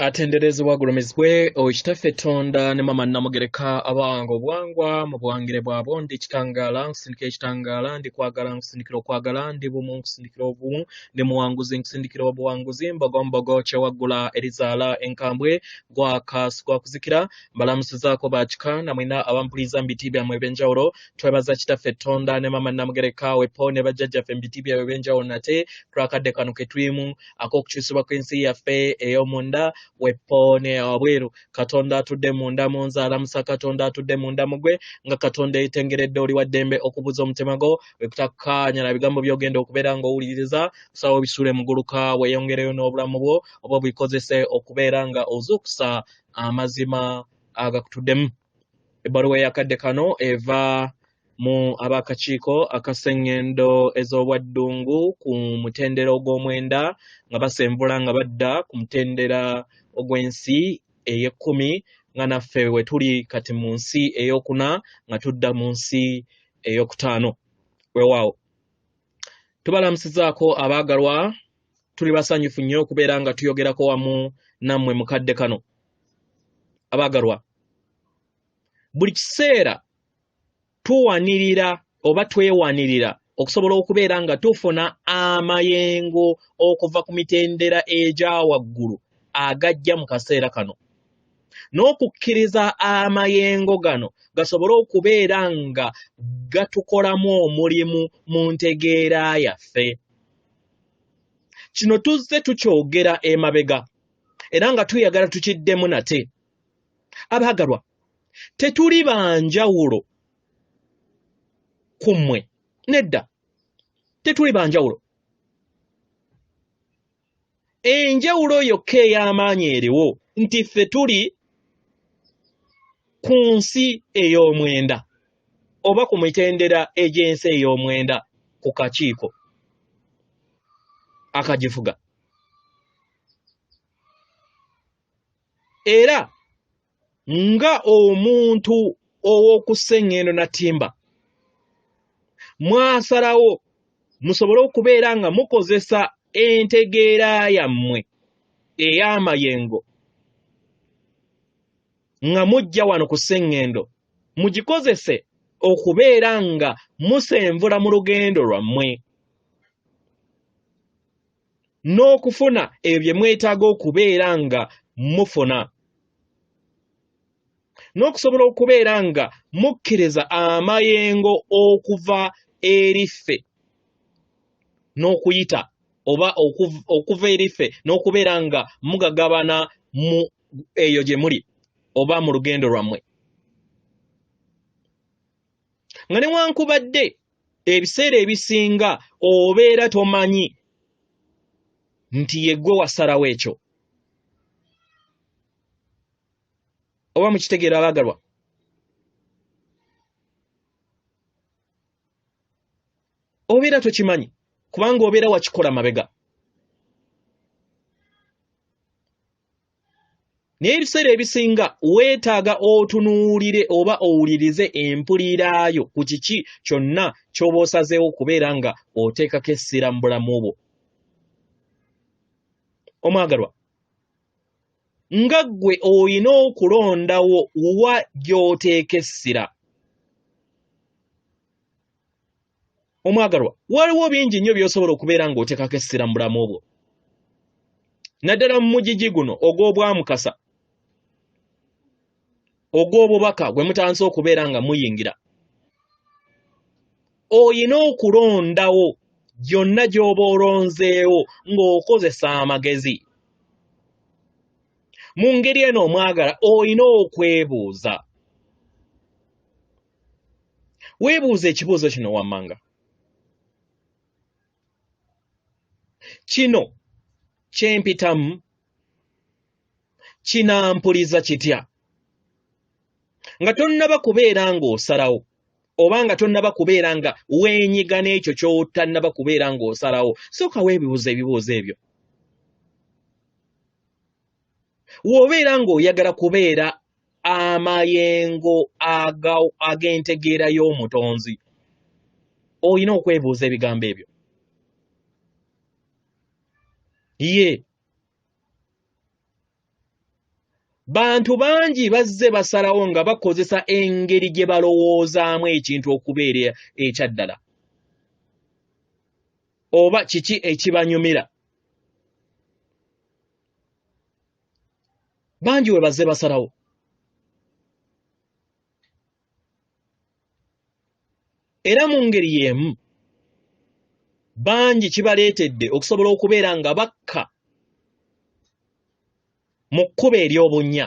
Atenderezebwa agulumizibwe okitaffe Tonda ne mama Namugereka abanga obuwangwa mu buwangire bwabo ndi Bekitangala nsindikira ekitangala ndi kwagala nsindikira okwagala ndi bumu nsindikira obumu ndi muwanguzi nsindikira obuwanguzi mbogombogo kyewaggula erizaala enkambwe gwa kuzikira mbalamusizaako bakika namwina abampuliza mu biti byammwe ebyenjawulo twebaza kitaffe Tonda ne mama Namugereka wepo ne bajjajjaffe mu biti byabwe ebyenjawulo nate twakadde kano ke tulimu ak'okukyusibwa kw'ensi yaffe ey'omunda wepone wabweru Katonda atudde munda munzaala musa Katonda atudde munda mugwe nga Katonda yetengeredde oli waddembe okubuza omutemago wekutakkaanya na bigambo by'ogenda okubeera ng'owuliriza kusaba obisuule muguluka weeyongereyo n'obulamu bwo oba obikozese okubeera nga ozuukusa amazima agakutuddemu. Ebbaluwa eyakadde kano eva mu abakakiiko aka Sengendo ez'obwa Ddungu ku mutendera ogw'omwenda nga basembula nga badda ku mutendera ogw'ensi ey'ekkumi nga naffe we tuli kati mu nsi ey'okuna nga tudda mu nsi ey'okutaano. Weewaawo tubalamusizaako abaagalwa, tuli basanyufu nnyo okubeera nga tuyogerako wamu nammwe mu kadde kano. Abaagalwa, buli kiseera tuwanirira oba twewanirira okusobola okubeera nga tufuna amayengo okuva ku mitendera egya waggulu agajja mu kaseera kano, n'okukkiriza amayengo gano gasobole okubeera nga gatukolamu omulimu mu ntegeera yaffe. Kino tuzze tukyogera emabega era nga tuyagala tukiddemu nate. Abaagalwa, tetuli banjawulo kummwe, nedda, tetuli banjawulo. Enjawulo yokka ey'amaanyi eriwo nti ffe tuli ku nsi ey'omwenda oba ku mitendera egy'ensi ey'omwenda ku kakiiko akagifuga. Era nga omuntu ow'oku Sengendo na Timba mwasalawo musobole okubeera nga mukozesa entegeera yammwe ey'amayengo nga mujja wano ku Sengendo mugikozese okubeera nga musenvula mu lugendo lwammwe n'okufuna ebyo bye mwetaaga okubeera nga mufuna, n'okusobola okubeera nga mukkiriza amayengo okuva eriffe n'okuyita oba okuva eriffe n'okubeera nga mugagabana mu eyo gye muli oba mu lugendo lwammwe. Nga newankubadde ebiseera ebisinga obeera tomanyi nti yeggwe wasalawo ekyo. Oba mukitegeera abaagalwa? Obeera tokimanyi kubanga obeera wakikola mabega. Naye ebiseera ebisinga weetaaga otunuulire oba owulirize empuliraayo ku kiki kyonna ky'oba osazeewo okubeera nga oteekako essira mu bulamu bwo. Omwagalwa, nga ggwe olina okulondawo wa gy'oteeka essira. Omwagalwa, waliwo bingi nnyo by'osobola okubeera ng'oteekako essira mu bulamu bwo, naddala mu mugigi guno ogw'obwamukasa ogw'obubaka gwe mutanze okubeera nga muyingira. Oyina okulondawo gyonna gy'oba olonzeewo ng'okozesa amagezi. Mu ngeri eno omwagala, oyina okwebuuza. Weebuuza ekibuuzo kino wammanga. Kino kyempitamu kinampuliza kitya? Nga tonnaba kubeera ng'osalawo oba nga tonnaba kubeera nga weenyiga n'ekyo ky'otannaba kubeera ng'osalawo, sooka weebuuza ebibuuzo ebyo. W'obeera ng'oyagala kubeera amayengo ag'entegeera y'omutonzi, oyina okwebuuza ebigambo ebyo. Ye bantu bangi bazze basalawo nga bakozesa engeri gye balowoozaamu ekintu okubeera ekyaddala oba kiki ekibanyumira bangi we bazze basalawo era mu ngeri y'emu bangi kibaleetedde okusobola okubeera nga bakka mu kkubo ery'obunnya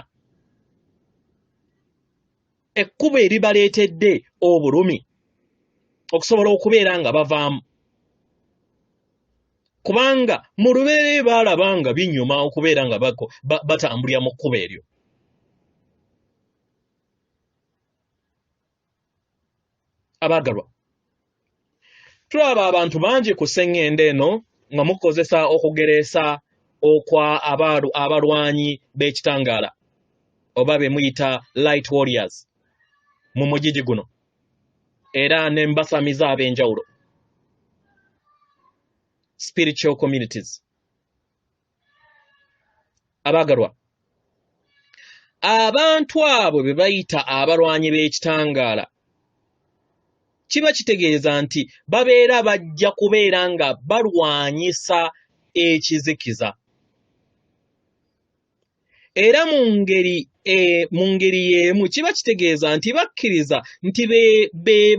ekkubo eribaleetedde obulumi okusobola okubeera nga bavaamu kubanga mu lubeerera baalaba nga binyuma okubeera nga batambulira mu kkubo eryo abaagalwa tulaba abantu bangi ku Sengendo eno nga mukozesa okugereesa okwa abalwanyi b'ekitangala oba be muyita light warriors mu mujiji guno era ne mbasamiza ab'enjawulo spiritual communities abaagalwa abantu abo be bayita abalwanyi b'ekitangala kiba kitegeeza nti babeera bajja kubeera nga balwanyisa ekizikiza era mu ngeri y'emu kiba kitegeeza nti bakkiriza nti be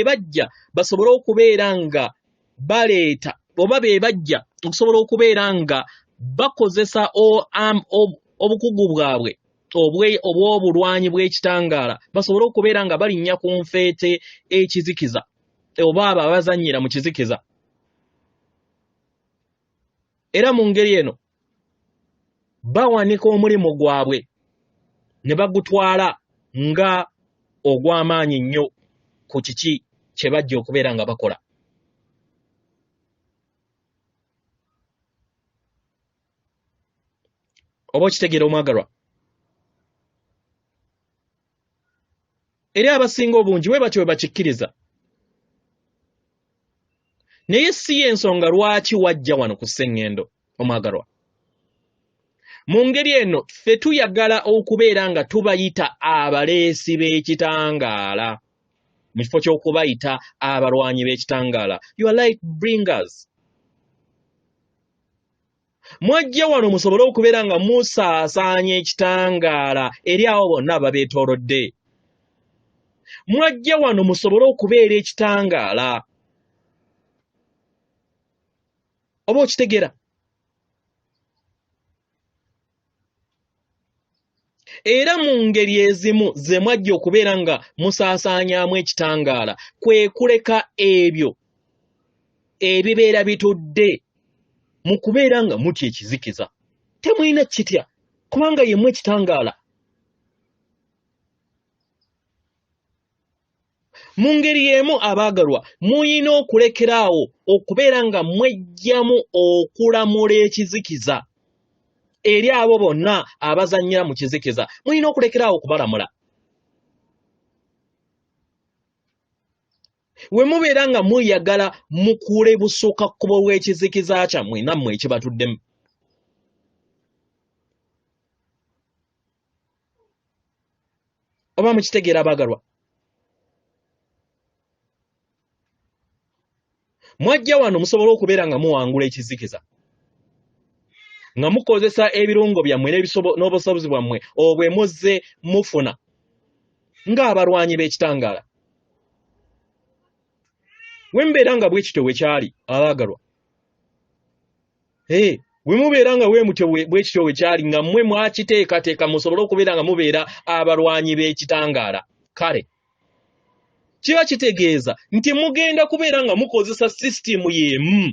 bajja basobole okubeera nga baleeta oba be bajja okusobola okubeera nga bakozesa obukugu bwabwe obw'obulwanyi bw'ekitangala basobole okubeera nga balinnya ku nfeete ekizikiza oba abo abazannyira mu kizikiza era mu ngeri eno bawanika omulimu gwabwe ne bagutwala nga ogw'amaanyi nnyo ku kiki kye bajja okubeera nga bakola oba okitegeera omwagalwa eri abasinga obungi bwe batyo bwe bakikkiriza naye si y'ensonga lwaki wajja wano ku Sengendo omwagalwa mu ngeri eno ffe tuyagala okubeera nga tubayita abaleesi b'ekitangaala mu kifo ky'okubayita abalwanyi b'ekitangaala you are light bringers mwajja wano musobole okubeera nga musaasaanya ekitangaala eri abo bonna ababeetoolodde mwajja wano musobole okubeera ekitangaala oba okitegeera era mu ngeri ezimu ze mwajja okubeera nga musaasaanyaamu ekitangaala kwe kuleka ebyo ebibeera bitudde mu kubeera nga mutya ekizikiza temulina kitya kubanga yemu ekitangaala mu ngeri y'emu abaagalwa muyina okulekeraawo okubeera nga mwejjamu okulamula ekizikiza eri abo bonna abazannyira mu kizikiza muyina okulekeraawo okubalamula we mubeera nga muyagala mukule busukka kkubo bw'ekizikiza kyammwe nammwe ekibatuddemu oba mukitegeera abaagalwa mwajja wano musobole okubeera nga muwangula ekizikiza nga mukozesa ebirungo byammwe n'obusobozi bwammwe obwe muzze mufuna ng'abalwanyi b'ekitangaala we mubeera nga bwe kityo bwe kyali abaagalwa we mubeera nga bwe kityo bwe kyali nga mmwe mwakiteekateeka musobole okubeera nga mubeera abalwanyi b'ekitangaala kale kiba kitegeeza nti mugenda kubeera nga mukozesa sisitimu y'emu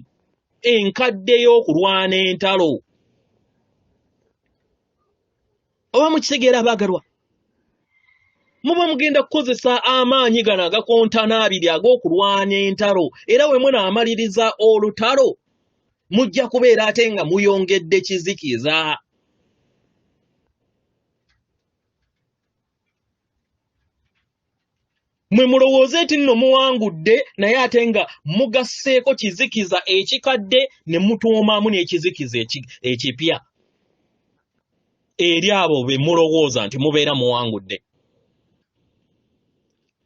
enkadde y'okulwana entalo oba mukitegeera abaagalwa muba mugenda kukozesa amaanyi gano agakontana abiri ag'okulwana entalo era we munaamaliriza olutalo mujja kubeera ate nga muyongedde kizikiza mwe mulowooze nti nno muwangudde naye ate nga mugasseeko kizikiza ekikadde ne mutuumamu n'ekizikiza ekipya eri abo be mulowooza nti mubeera muwangudde.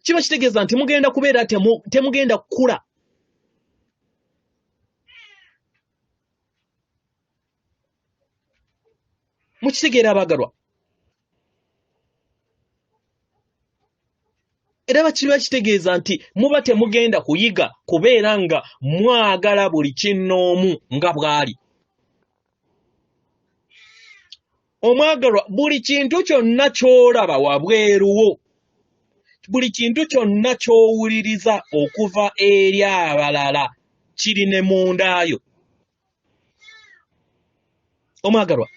Kiba kitegeeza nti mugenda kubeera temugenda kukula. Mukitegeera abagalwa. Era kiba kitegeeza nti muba temugenda kuyiga kubeera nga mwagala buli kinnoomu nga bw'ali. Omwagalwa, buli kintu kyonna ky'olaba wabweruwo, buli kintu kyonna ky'owuliriza okuva eri abalala kiri ne mundaayo. Omwagalwa,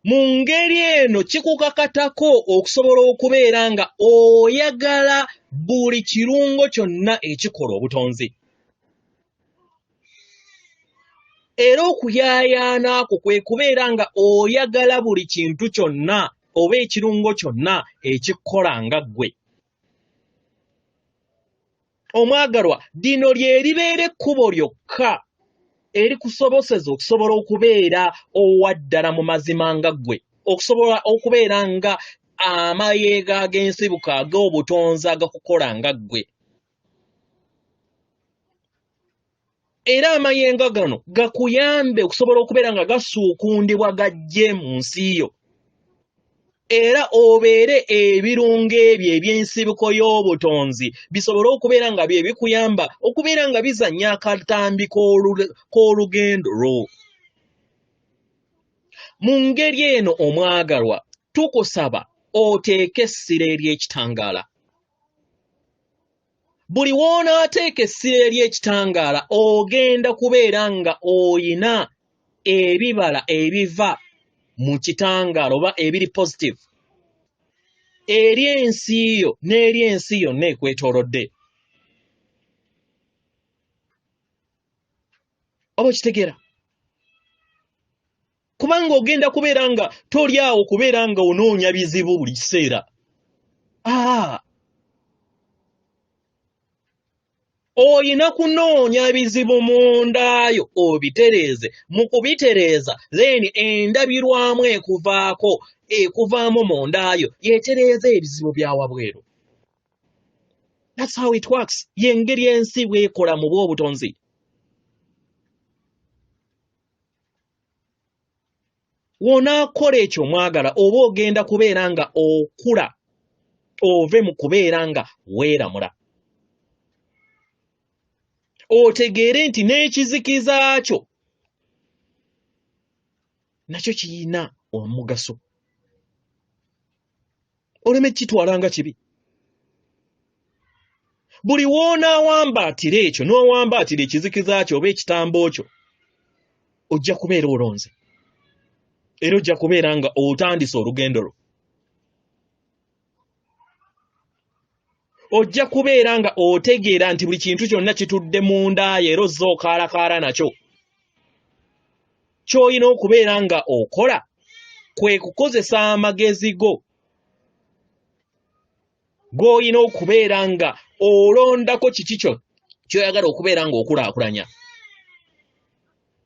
mu ngeri eno kikukakatako okusobola okubeera nga oyagala buli kirungo kyonna ekikola obutonzi. Era okuyaayaana ako kwe kubeera nga oyagala buli kintu kyonna oba ekirungo kyonna ekikola nga ggwe. Omwagalwa, lino lye libeera ekkubo lyokka erikusoboseza okusobola okubeera owaddala mu mazima nga ggwe, okusobola okubeera nga amayeega ag'ensibuko ag'obutonzi agakukola nga ggwe. Era amayenga gano gakuyambe okusobola okubeera nga gasuukundibwa gajje mu nsi yo. Era obeere ebirungo ebyo eby'ensibuko y'obutonzi bisobole okubeera nga bye bikuyamba okubeera nga bizannya akatambi k'olugendo lwo. Mu ngeri eno omwagalwa, tukusaba oteeke essira ery'ekitangaala. Buli w'onaateeka essira ery'ekitangaala ogenda kubeera nga oyina ebibala ebiva mu kitangaala oba ebiri positive eri ensi yo n'eri ensi yonna ekwetoolodde. Oba okitegeera? Kubanga ogenda kubeera nga toli awo kubeera nga onoonya bizibu buli kiseera. Oyina kunoonya bizibu mundaayo obitereeze. Mu kubitereeza then endabirwamu ekuvaamu mundaayo yetereeza ebizibu bya wabweru. That's how it works. Y'engeri ensi bw'ekola mu bw'obutonzi. Wonaakola ekyo mwagala oba ogenda kubeera nga okula ove mu kubeera nga weeramula. Otegeere nti n'ekizikiza kyo nakyo kiyina omugaso. Oleme kitwala nga kibi. Buli w'onaawambaatira ekyo n'owambaatira ekizikiza kyo oba ekitambo kyo ojja kubeera olonze. Era ojja kubeera nga otandise olugendo lwo. Ojja kubeera nga otegeera nti buli kintu kyonna kitudde mundaayo era ozze okaalakaala nakyo. Ky'olina okubeera nga okola kwe kukozesa amagezi go g'olina okubeera nga olondako kiki ky'oyagala okubeera nga okulaakulanya.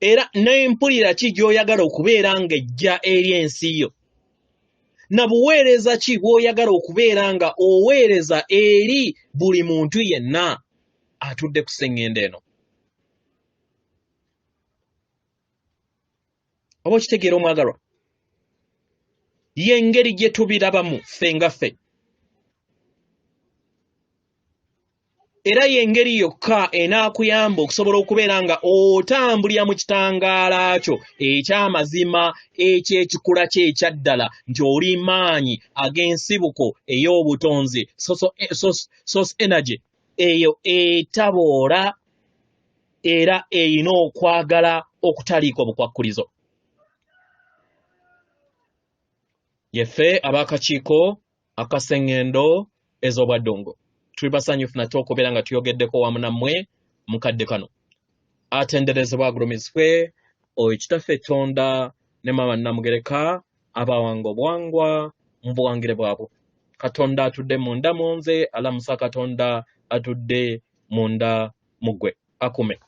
Era n'empulira ki gy'oyagala okubeera nga ejja eri ensi yo. Na buweereza ki bw'oyagala okubeera nga oweereza eri buli muntu yenna atudde ku Sengendo eno. Oba okitegeera omwagalwa? Y'engeri gye tubirabamu ffe nga ffe. Era y'engeri yokka enaakuyamba okusobola okubeera nga otambulira mu kitangaala kyo eky'amazima eky'ekikula kye ekyaddala nti oli maanyi ag'ensibuko ey'obutonzi source energy eyo etaboola era eyina okwagala okutaliiko bukwakkulizo. Yeffe ab'akakiiko aka Sengendo ez'obwa Ddungu tuli basanyufu nate okubeera nga tuyogeddeko wamu nammwe mukadde kano. Atenderezebwa agulumizibwe Kitaffe Tonda ne Mama Namugereka abawanga obuwangwa mu buwangire bwabwe. Katonda atudde munda mu nze, alamusa Katonda atudde munda mu ggwe. Akume.